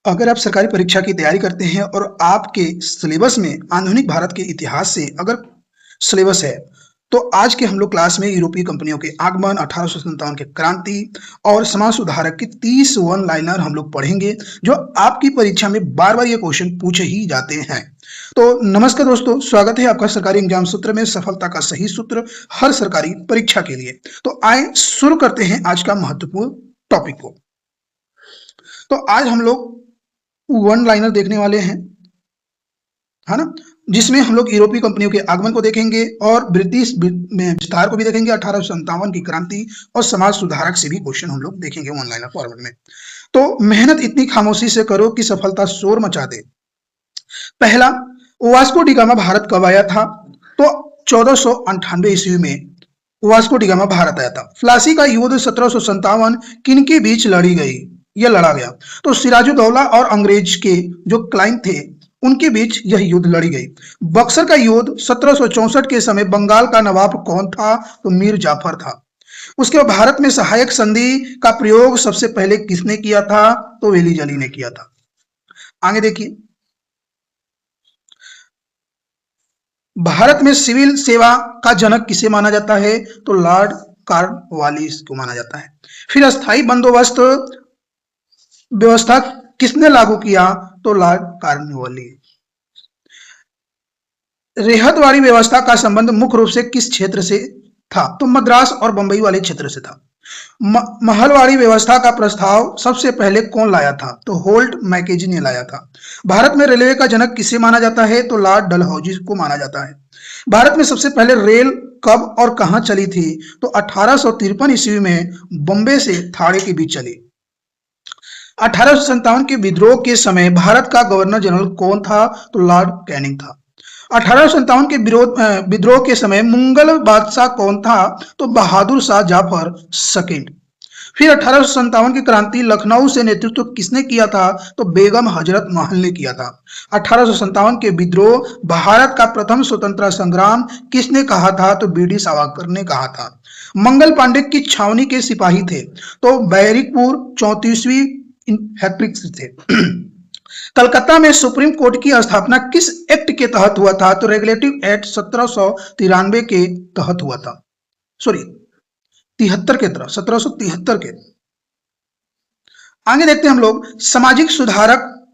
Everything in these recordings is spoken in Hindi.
अगर आप सरकारी परीक्षा की तैयारी करते हैं और आपके सिलेबस में आधुनिक भारत के इतिहास से अगर सिलेबस है, तो आज के हम लोग क्लास में यूरोपीय कंपनियों के आगमन, 1857 के क्रांति और समाज सुधारक की 30 वन लाइनर हम लोग पढ़ेंगे, जो आपकी परीक्षा में बार-बार ये क्वेश्चन पूछे ही जाते हैं। तो नमस्कार दोस्तों, स्वागत है आपका सरकारी एग्जाम सूत्र में, सफलता का सही सूत्र हर सरकारी परीक्षा के लिए। तो आए शुरू करते हैं आज का महत्वपूर्ण टॉपिक को। तो आज हम लोग वन लाइनर देखने वाले हैं, है ना, जिसमें हम लोग यूरोपीय कंपनियों के आगमन को देखेंगे और ब्रिटिश में विस्तार को भी देखेंगे, 1857 की क्रांति और समाज सुधारक से भी क्वेश्चन हम लोग देखेंगे वन लाइनर फॉर्मेट में। तो मेहनत इतनी खामोशी से करो कि सफलता शोर मचा दे। पहला, वास्को डी गामा भारत कब आया था? तो 1498 ईस्वी में वास्को डी गामा भारत आया था। प्लासी का युद्ध 1757 किनके बीच लड़ी गई? यह लड़ा गया तो सिराजुद्दौला और अंग्रेज के जो क्लाइंट थे उनके बीच यह युद्ध लड़ी गई। बक्सर का युद्ध 1764 के समय बंगाल का नवाब कौन था? तो मीर जाफर था। उसके बाद भारत में सहायक संधि का प्रयोग सबसे पहले किसने किया था? तो वेली जली ने किया था। आगे देखिए, भारत में सिविल सेवा का जनक किसे माना जाता है? तो लॉर्ड कॉर्नवालिस को माना जाता है। फिर अस्थाई बंदोबस्त व्यवस्था किसने लागू किया? तो लॉर्ड कॉर्नवालिस। रेहतवाड़ी व्यवस्था का संबंध मुख्य रूप से किस क्षेत्र से था? तो मद्रास और बंबई वाले क्षेत्र से था। महलवाड़ी व्यवस्था का प्रस्ताव सबसे पहले कौन लाया था? तो होल्ट मैकेजी ने लाया था। भारत में रेलवे का जनक किसे माना जाता है? तो लॉर्ड डलहौजी को माना जाता है। भारत में सबसे पहले रेल कब और कहां चली थी? तो 1853 ईस्वी में बॉम्बे से थाने के बीच चली। 1857 के विद्रोह के समय भारत का गवर्नर जनरल कौन था? तो लॉर्ड कैनिंग था। 1857 के विद्रोह के समय मुगल बादशाह कौन था? तो बहादुर शाह जफर सेकंड। फिर 1857 की क्रांति लखनऊ से नेतृत्व किसने किया था? तो बेगम हजरत महल ने किया था। 1857 के विद्रोह भारत का प्रथम स्वतंत्रता संग्राम किसने कहा था? तो बीडी सावरकर ने कहा था। मंगल पांडे की छावनी के सिपाही थे? तो बैरिकपुर 34वीं हैट्रिक थे। कलकत्ता में सुप्रीम कोर्ट की स्थापना किस एक्ट के तहत हुआ था? तो रेगुलेटिव एक्ट 1793 के तहत हुआ था। सॉरी 73 के तरह 1773 के। आगे देखते हैं हम लोग सामाजिक सुधारक,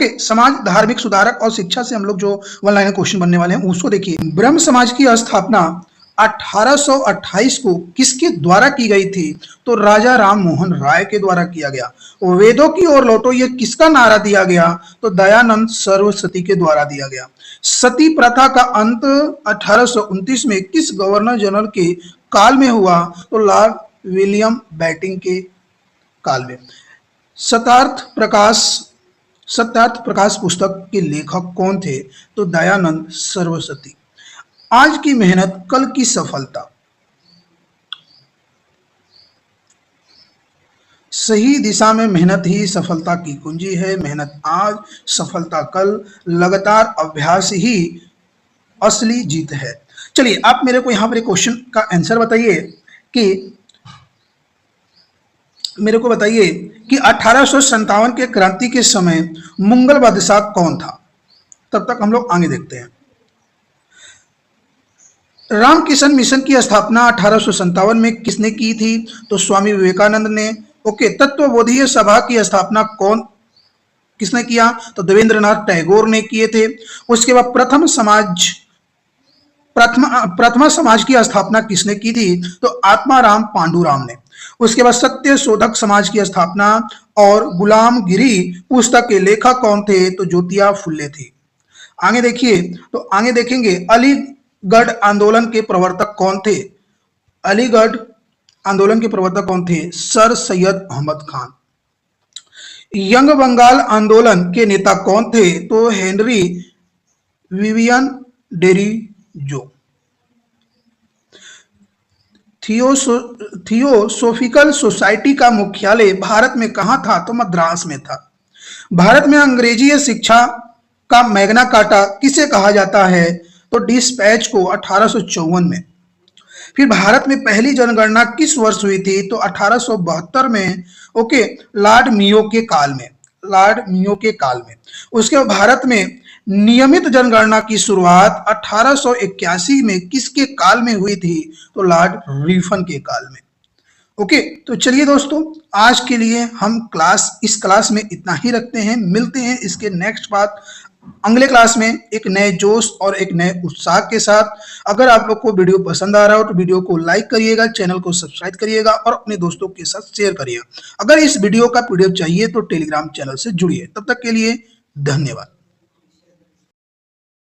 समाज धार्मिक सुधारक और शिक्षा से हम लोग जो वन लाइनर क्वेश्चन बनने वाले हैं उसको देखिए। ब्रह्म समाज की स्थापना 1828 को किसके द्वारा की गई थी? तो राजा राम मोहन राय के द्वारा किया गया। वेदों की ओर लौटो, यह किसका नारा दिया गया? तो दयानंद सरस्वती के द्वारा दिया गया। सती प्रथा का अंत 1829 में किस गवर्नर जनरल के काल में हुआ? तो लॉर्ड विलियम बेंटिंक के काल में। सत्यार्थ प्रकाश पुस्तक के लेखक कौन थे? तो दयानंद सरस्वती। आज की मेहनत कल की सफलता। सही दिशा में मेहनत ही सफलता की कुंजी है। मेहनत आज, सफलता कल, लगातार अभ्यास ही असली जीत है। चलिए आप मेरे को यहाँ पर क्वेश्चन का आंसर बताइए कि 1857 के क्रांति के समय मुगल बादशाह कौन था? तब तक हम लोग आगे देखते हैं। रामकृष्ण मिशन की स्थापना 1857 में किसने की थी? तो स्वामी विवेकानंद ने। तत्वबोधीय सभा की स्थापना किसने किया? तो देवेंद्रनाथ टैगोर ने किए थे। उसके बाद प्रथमा समाज की स्थापना किसने की थी? तो आत्माराम पांडुराम ने। उसके बाद सत्य शोधक समाज की स्थापना और गुलामगिरी पुस्तक के लेखक कौन थे? तो ज्योतिबा फुले थे। आगे देखिए, तो आगे देखेंगे अलीगढ़ आंदोलन के प्रवर्तक कौन थे? अलीगढ़ आंदोलन के प्रवर्तक कौन थे? सर सैयद अहमद खान। यंग बंगाल आंदोलन के नेता कौन थे? तो हेनरी विवियन डेरिजो। थियोसोफिकल सोसाइटी का मुख्यालय भारत में कहां था? तो मद्रास में था। भारत में अंग्रेजी शिक्षा का मैग्ना कार्टा किसे कहा जाता है? तो डिस्पैच को 1854 में। फिर भारत में पहली जनगणना किस वर्ष हुई थी? तो 1872 में। लॉर्ड मियो के काल में। लॉर्ड मियो के काल में। उसके बाद भारत में नियमित जनगणना की शुरुआत 1881 में किसके काल में हुई थी? तो लॉर्ड रिफन के काल में। ओके, तो चलिए दोस्तों, आज के लिए हम इस क्लास में इतना ही रखते हैं। मिलते हैं इसके नेक्स्ट बात अगले क्लास में एक नए जोश और एक नए उत्साह के साथ। अगर आप लोग को वीडियो पसंद आ रहा हो तो वीडियो को लाइक करिएगा, चैनल को सब्सक्राइब करिएगा और अपने दोस्तों के साथ शेयर करिएगा। अगर इस वीडियो का पीडीएफ चाहिए तो टेलीग्राम चैनल से जुड़िए। तब तक के लिए धन्यवाद।